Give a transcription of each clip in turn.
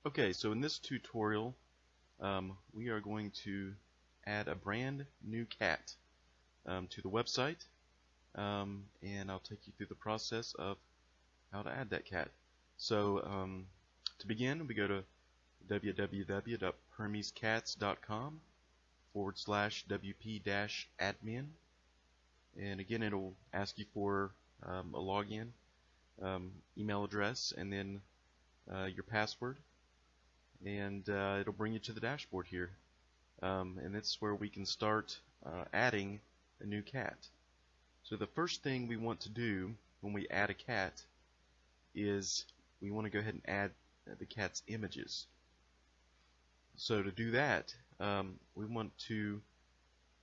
Okay, so in this tutorial, we are going to add a brand new cat to the website, and I'll take you through the process of how to add that cat. So to begin, we go to www.hermescats.com/wp-admin, and again it'll ask you for a login, email address, and then your password, and it'll bring you to the dashboard here, and that's where we can start adding a new cat. So the first thing we want to do when we add a cat is we want to go ahead and add the cat's images. So to do that, we want to,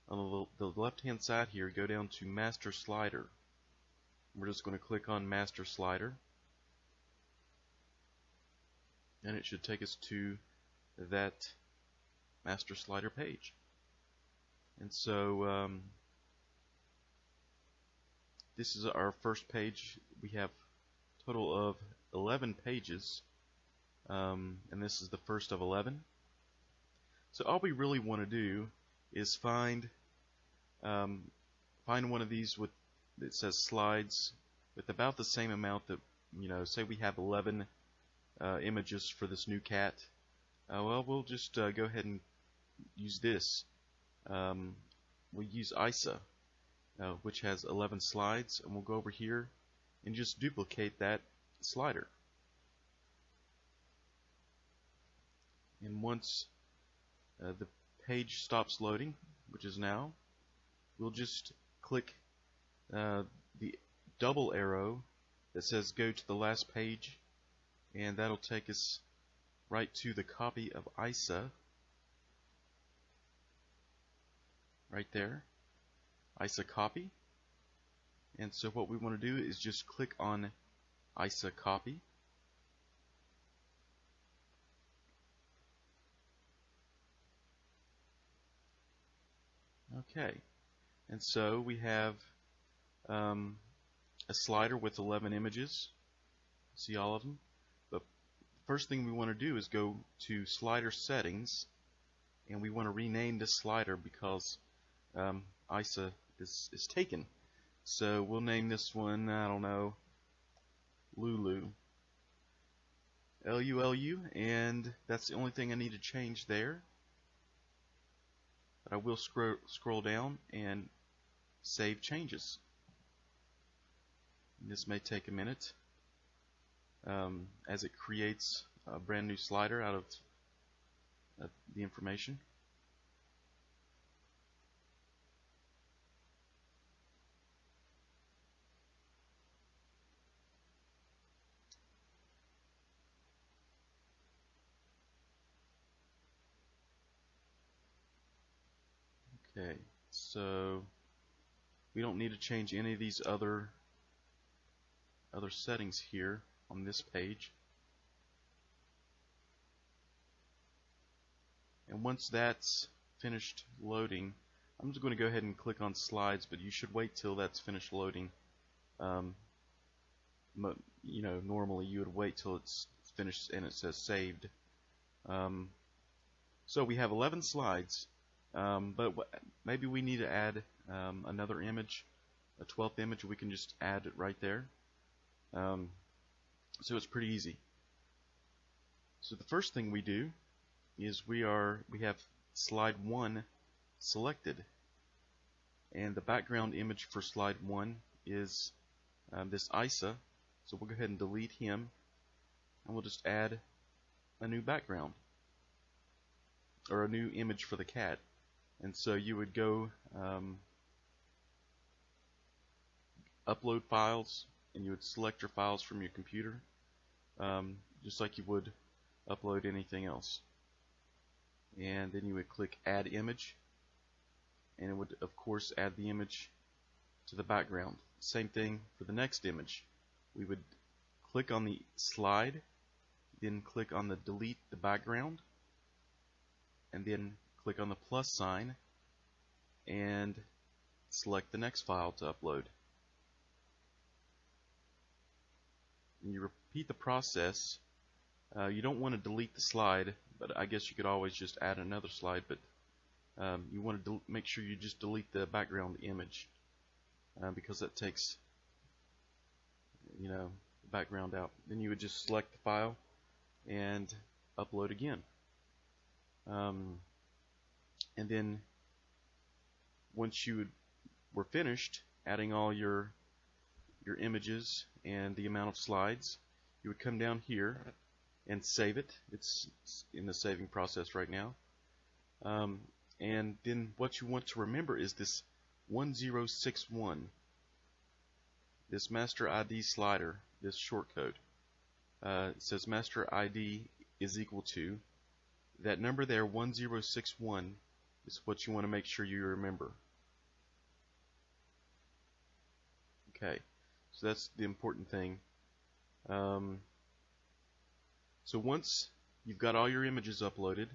on the left hand side here, go down to Master Slider. We're just going to click on Master Slider, and it should take us to that Master Slider page. And so this is our first page. We have a total of 11 pages, and this is the first of 11. So all we really want to do is find one of these that says slides with about the same amount that, say we have 11 images for this new cat. Well, we'll just go ahead and use this. We'll use ISA, which has 11 slides, and we'll go over here and just duplicate that slider. And once the page stops loading, which is now, we'll just click the double arrow that says go to the last page, and that'll take us right to the copy of ISA right there, ISA copy. And so what we want to do is just click on ISA copy, okay, and so we have a slider with 11 images. See all of them? But first thing we want to do is go to slider settings, and we want to rename this slider because ISA is taken. So we'll name this one, I don't know, Lulu, L-U-L-U, and that's the only thing I need to change there. But I will scroll down and save changes. And this may take a minute as it creates a brand new slider out of the information. Okay, so we don't need to change any of these other settings here on this page. And once that's finished loading, I'm just going to go ahead and click on slides, but you should wait till that's finished loading. Normally you would wait till it's finished and it says saved. So we have 11 slides. But maybe we need to add another image, a 12th image. We can just add it right there. So it's pretty easy. So the first thing we do is we have slide 1 selected, and the background image for slide 1 is this ISA. So we'll go ahead and delete him, and we'll just add a new background or a new image for the cat. And so you would go upload files, and you would select your files from your computer, just like you would upload anything else. And then you would click add image, and it would of course add the image to the background. Same thing for the next image. We would click on the slide, then click on the delete the background, and then click on the plus sign and select the next file to upload. And you repeat the process You don't want to delete the slide, but I guess you could always just add another slide, but you want to make sure you just delete the background image, because that takes, the background out. Then you would just select the file and upload again. And then once you were finished adding all your images and the amount of slides, you would come down here and save it. It's in the saving process right now. And then what you want to remember is this 1061, this master ID slider, this shortcode. It says master ID is equal to, that number there, 1061, is what you want to make sure you remember. Okay, so that's the important thing. So once you've got all your images uploaded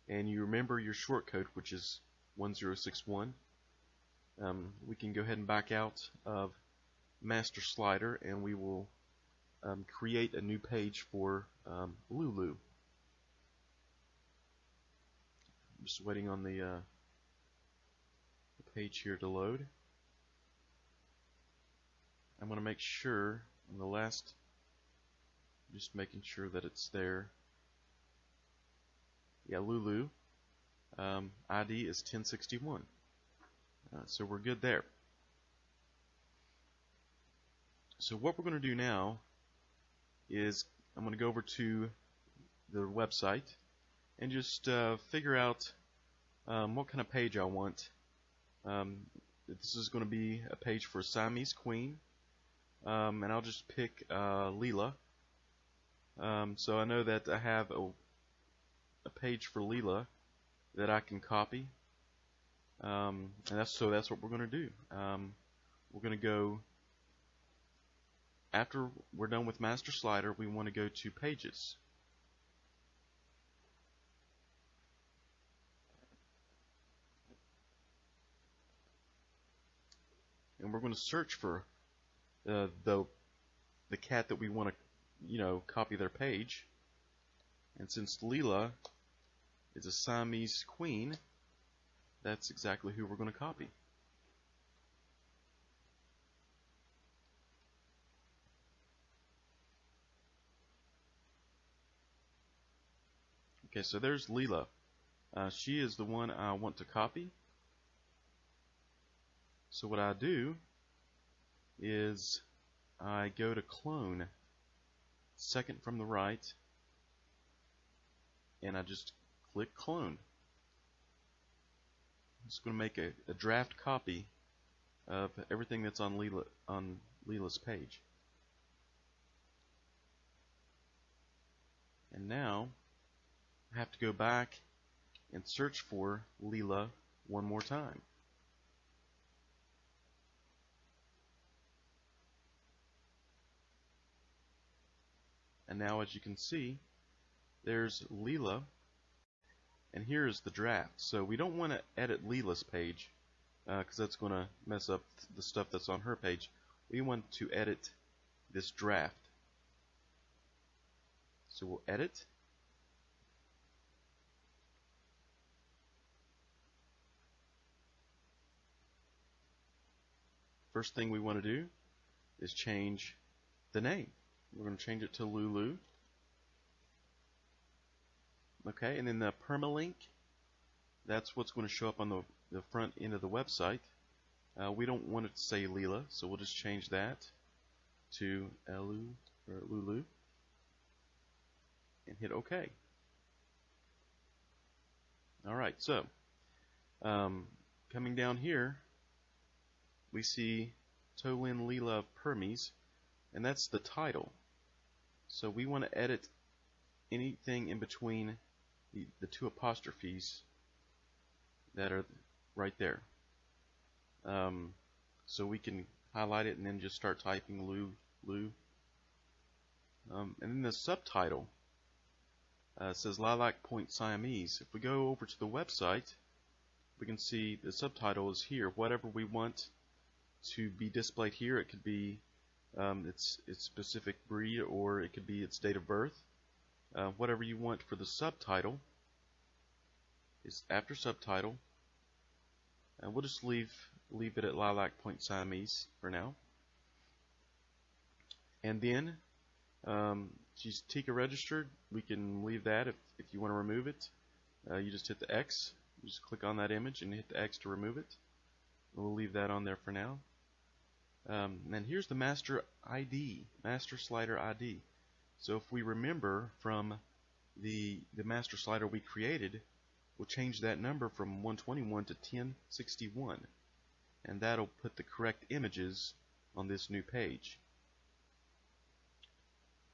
and you remember your shortcode, which is 1061, we can go ahead and back out of master slider, and we will create a new page for Lulu. I'm just waiting on the page here to load. I'm going to make sure on the last, just making sure that it's there. Yeah, Lulu. ID is 1061. So we're good there. So what we're going to do now is I'm going to go over to the website and just figure out what kind of page I want. This is going to be a page for Siamese Queen, and I'll just pick Leela. So I know that I have a page for Leela that I can copy, and that's what we're going to do. We're going to go, after we're done with master slider, we want to go to pages. And we're going to search for the cat that we want to, copy their page. And since Leela is a Siamese queen, that's exactly who we're going to copy. Okay, so there's Leela. She is the one I want to copy. So what I do is I go to clone, second from the right, and I just click clone. I'm just going to make a draft copy of everything that's on Leela's page. And now I have to go back and search for Leela one more time. And now, as you can see, there's Leela, and here is the draft. So we don't want to edit Leela's page, because that's going to mess up the stuff that's on her page. We want to edit this draft. So we'll edit. First thing we want to do is change the name. We're going to change it to Lulu. Okay, and then the permalink, that's what's going to show up on the front end of the website. We don't want it to say Leela, so we'll just change that to Lulu and hit OK. Alright, so coming down here, we see Tolin Leela Permies, and that's the title. So we want to edit anything in between the two apostrophes that are right there. So we can highlight it and then just start typing Lou. And then the subtitle says Lilac Point Siamese. If we go over to the website, we can see the subtitle is here. Whatever we want to be displayed here, it could be its specific breed, or it could be its date of birth. whatever you want for the subtitle is after subtitle. And we'll just leave it at Lilac Point Siamese for now. And then she's TICA registered. We can leave that if you want to remove it. You just hit the X. You just click on that image and hit the X to remove it. We'll leave that on there for now. And here's the master ID, master slider ID. So if we remember from the master slider we created, we'll change that number from 121 to 1061. And that'll put the correct images on this new page.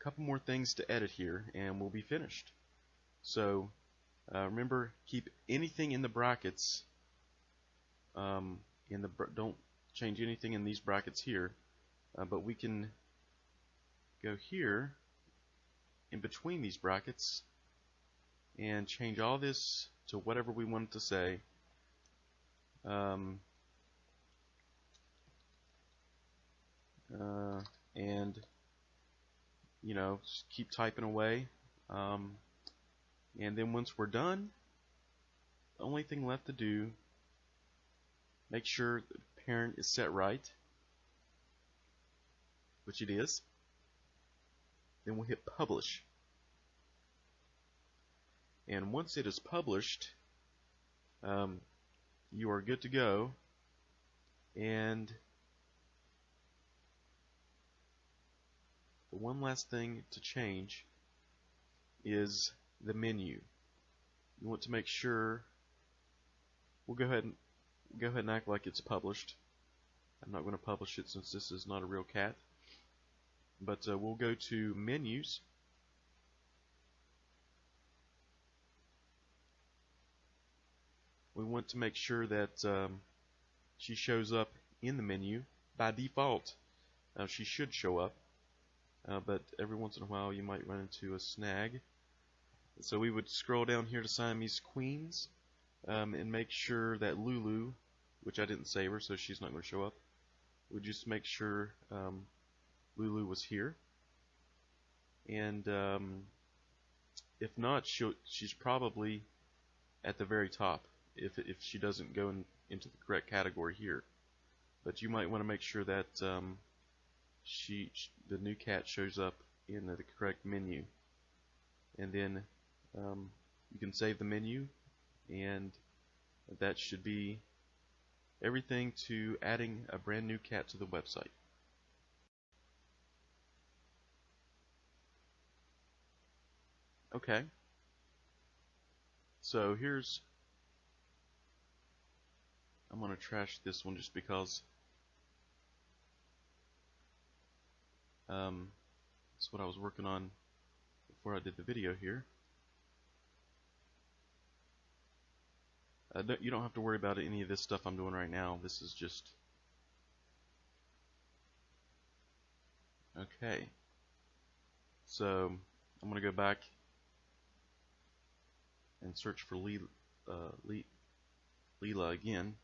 A couple more things to edit here and we'll be finished. So remember, keep anything in the brackets. Don't change anything in these brackets here, but we can go here in between these brackets and change all this to whatever we want it to say. And you know, just keep typing away, and then once we're done, the only thing left to do, make sure the parent is set right, which it is. Then we'll hit publish, and once it is published, you are good to go. And the one last thing to change is the menu. You want to make sure, we'll go ahead and act like it's published. I'm not going to publish it since this is not a real cat. But we'll go to menus. We want to make sure that she shows up in the menu. By default, she should show up. But every once in a while you might run into a snag. So we would scroll down here to Siamese Queens and make sure that Lulu, which I didn't save her, so she's not going to show up. We'll just make sure Lulu was here. And if not, she's probably at the very top if she doesn't go into the correct category here. But you might want to make sure that the new cat shows up in the correct menu. And then you can save the menu, and that should be everything to adding a brand new cat to the website. Okay, so I'm going to trash this one just because that's what I was working on before I did the video here. You don't have to worry about any of this stuff I'm doing right now. This is just okay. So I'm going to go back and search for Leela again.